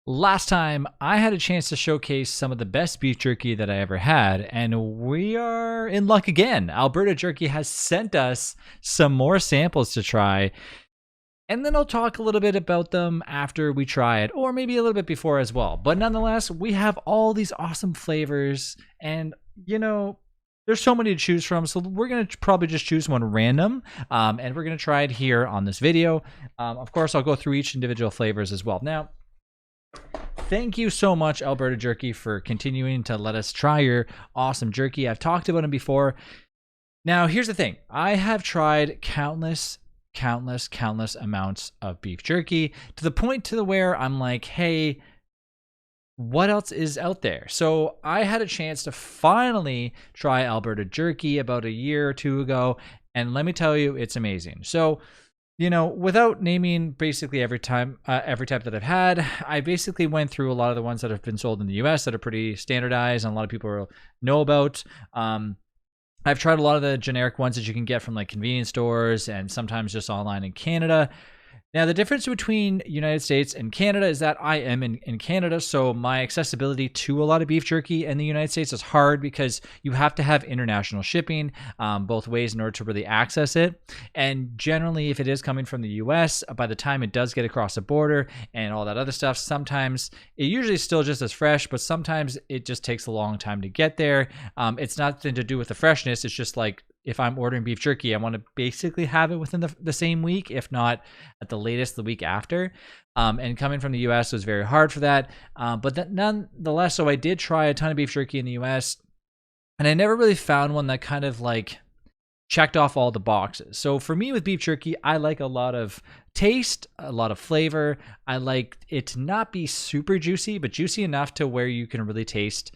Last time, I had a chance to showcase some of the best beef jerky that I ever had, and we are in luck again. Alberta Jerky has sent us some more samples to try, and then I'll talk a little bit about them after we try it, or maybe a little bit before as well. But nonetheless, we have all these awesome flavors, and there's so many to choose from, so we're going to probably just choose one random, and we're going to try it here on this video. Of course, I'll go through each individual flavors as well. Now, thank you so much, Alberta Jerky, for continuing to let us try your awesome jerky. I've talked about them before. Now, here's the thing. I have tried countless amounts of beef jerky to the point to where I'm like, hey, what else is out there? So I had a chance to finally try Alberta Jerky about a year or two ago, and let me tell you, it's amazing. So, without naming basically every type that I've had, I basically went through a lot of the ones that have been sold in the US that are pretty standardized and a lot of people know about. I've tried a lot of the generic ones that you can get from like convenience stores and sometimes just online in Canada. Now, the difference between United States and Canada is that I am in Canada, so my accessibility to a lot of beef jerky in the United States is hard because you have to have international shipping both ways in order to really access it. And generally, if it is coming from the US, by the time it does get across the border and all that other stuff, sometimes it usually is still just as fresh, but sometimes it just takes a long time to get there. It's nothing to do with the freshness. It's just like, if I'm ordering beef jerky, I want to basically have it within the same week, if not at the latest the week after. And coming from the US was very hard for that. But nonetheless, so I did try a ton of beef jerky in the US, and I never really found one that kind of like checked off all the boxes. So for me with beef jerky, I like a lot of taste, a lot of flavor. I like it to not be super juicy, but juicy enough to where you can really taste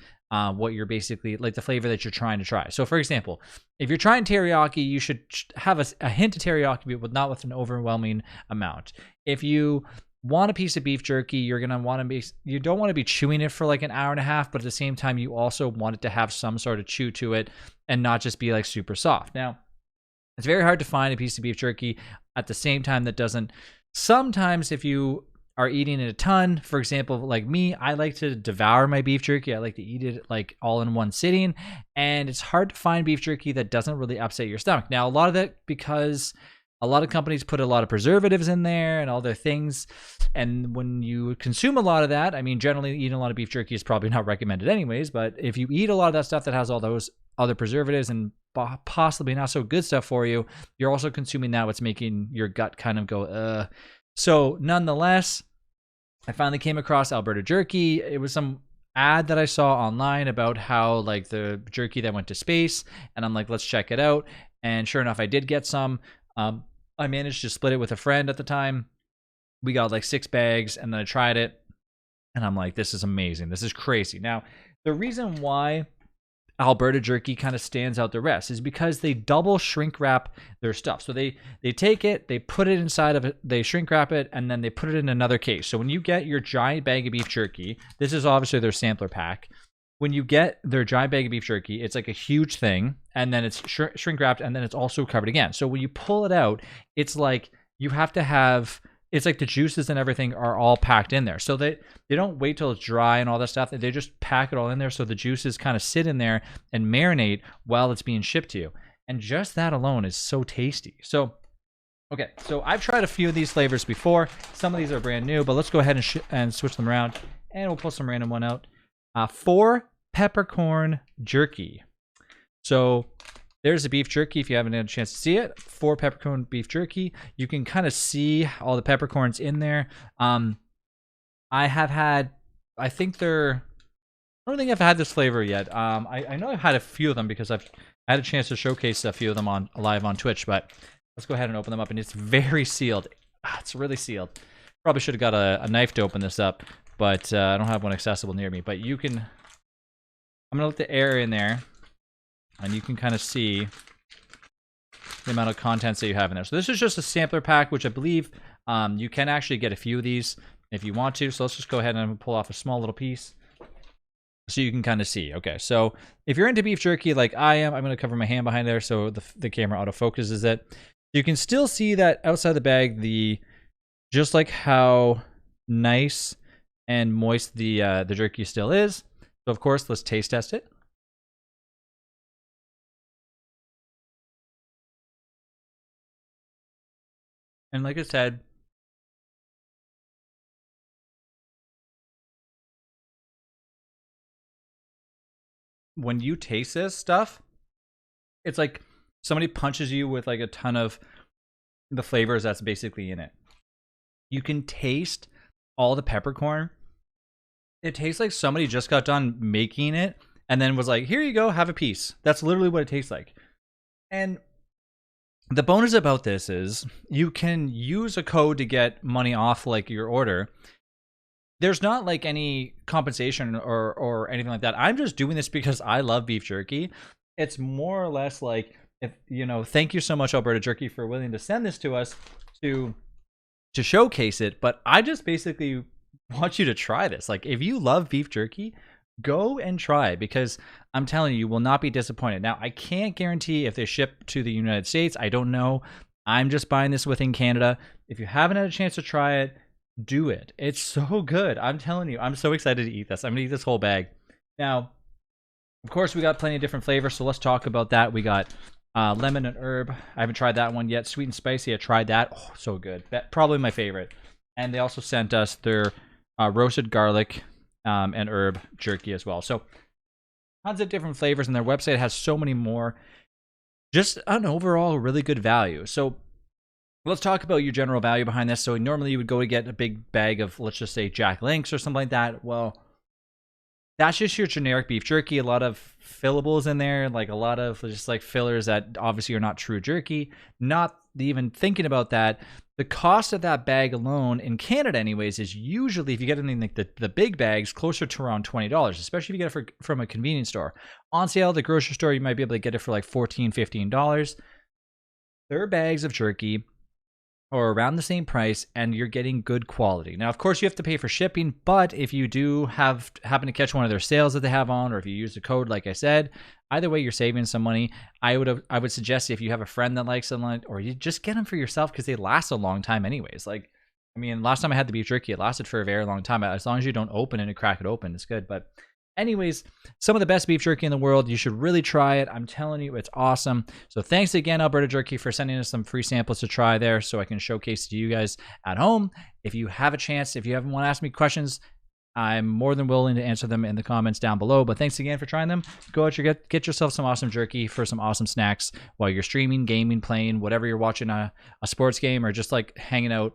what you're basically like the flavor that you're trying to try. So for example, if you're trying teriyaki, you should have a hint of teriyaki, but not with an overwhelming amount. If you want a piece of beef jerky, you don't want to be chewing it for like an hour and a half, but at the same time, you also want it to have some sort of chew to it and not just be like super soft. Now, it's very hard to find a piece of beef jerky at the same time that doesn't. Sometimes if you are eating it a ton, for example, like me, I like to devour my beef jerky. I like to eat it like all in one sitting, and it's hard to find beef jerky that doesn't really upset your stomach. Now, a lot of that because a lot of companies put a lot of preservatives in there and all their things, and when you consume a lot of that, I mean, generally eating a lot of beef jerky is probably not recommended anyways, but if you eat a lot of that stuff that has all those other preservatives and possibly not so good stuff for you, you're also consuming that, what's making your gut kind of go, ugh. So nonetheless, I finally came across Alberta Jerky. It was some ad that I saw online about how like the jerky that went to space, and I'm like, let's check it out. And sure enough, I did get some. I managed to split it with a friend at the time. We got like 6 bags, and then I tried it, and I'm like, this is amazing. This is crazy. Now, the reason why Alberta Jerky kind of stands out the rest is because they double shrink wrap their stuff. So they take it, they put it inside of it, they shrink wrap it, and then they put it in another case. So when you get your giant bag of beef jerky, this is obviously their sampler pack. When you get their giant bag of beef jerky, it's like a huge thing, and then it's shrink wrapped, and then it's also covered again. So when you pull it out, it's like you have to have, it's like the juices and everything are all packed in there. So they don't wait till it's dry and all that stuff. They just pack it all in there so the juices kind of sit in there and marinate while it's being shipped to you. And just that alone is so tasty. So, okay, so I've tried a few of these flavors before. Some of these are brand new, but let's go ahead and switch them around. And we'll pull some random one out. 4 peppercorn jerky. So there's the beef jerky if you haven't had a chance to see it. 4 peppercorn beef jerky. You can kind of see all the peppercorns in there. I have had, I don't think I've had this flavor yet. I know I've had a few of them because I've had a chance to showcase a few of them live on Twitch, but let's go ahead and open them up, and it's very sealed. It's really sealed. Probably should have got a knife to open this up, but I don't have one accessible near me. But you can, I'm gonna let the air in there, and you can kind of see the amount of contents that you have in there. So this is just a sampler pack, which I believe you can actually get a few of these if you want to. So let's just go ahead and pull off a small little piece so you can kind of see. Okay, so if you're into beef jerky like I am, I'm going to cover my hand behind there so the camera autofocuses it. You can still see that outside the bag, just like how nice and moist the jerky still is. So of course, let's taste test it. And like I said, when you taste this stuff, it's like somebody punches you with like a ton of the flavors that's basically in it. You can taste all the peppercorn. It tastes like somebody just got done making it and then was like, here you go, have a piece. That's literally what it tastes like. And the bonus about this is you can use a code to get money off like your order. There's not like any compensation or anything like that. I'm just doing this because I love beef jerky. It's more or less like, if you know, thank you so much, Alberta Jerky, for willing to send this to us to showcase it. But I just basically want you to try this. Like, if you love beef jerky, go and try, because I'm telling you, you will not be disappointed. Now, I can't guarantee if they ship to the United States. I don't know. I'm just buying this within Canada. If you haven't had a chance to try it, do it. It's so good. I'm telling you, I'm so excited to eat this. I'm gonna eat this whole bag. Now, of course, we got plenty of different flavors, so let's talk about that. We got lemon and herb. I haven't tried that one yet. Sweet and spicy, I tried that. Oh, so good. That probably my favorite. And they also sent us their roasted garlic and herb jerky as well. So tons of different flavors, and their website has so many more. Just an overall really good value. So let's talk about your general value behind this. So normally you would go to get a big bag of, let's just say, Jack Links or something like that. Well, that's just your generic beef jerky. A lot of fillables in there, like a lot of just like fillers that obviously are not true jerky. Not even thinking about that. The cost of that bag alone in Canada anyways is usually, if you get anything like the big bags, closer to around $20, especially if you get it from a convenience store. On sale at the grocery store, you might be able to get it for like $14, $15. Their bags of jerky or around the same price, and you're getting good quality. Now, of course, you have to pay for shipping, but if you do happen to catch one of their sales that they have on, or if you use the code, like I said, either way, you're saving some money. I would suggest, if you have a friend that likes them, or you just get them for yourself, because they last a long time anyways. Like, I mean, last time I had the beef jerky, it lasted for a very long time. As long as you don't open it and crack it open, it's good. But anyways, some of the best beef jerky in the world. You should really try it. I'm telling you, it's awesome. So thanks again, Alberta Jerky, for sending us some free samples to try there so I can showcase to you guys at home. If you have a chance, if you haven't want to ask me questions, I'm more than willing to answer them in the comments down below. But thanks again for trying them. Go out, get yourself some awesome jerky for some awesome snacks while you're streaming, gaming, playing, whatever you're watching, a sports game, or just like hanging out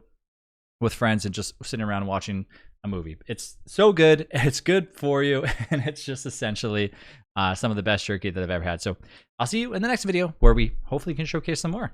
with friends and just sitting around watching a movie. It's so good. It's good for you, and it's just essentially some of the best jerky that I've ever had. So I'll see you in the next video, where we hopefully can showcase some more.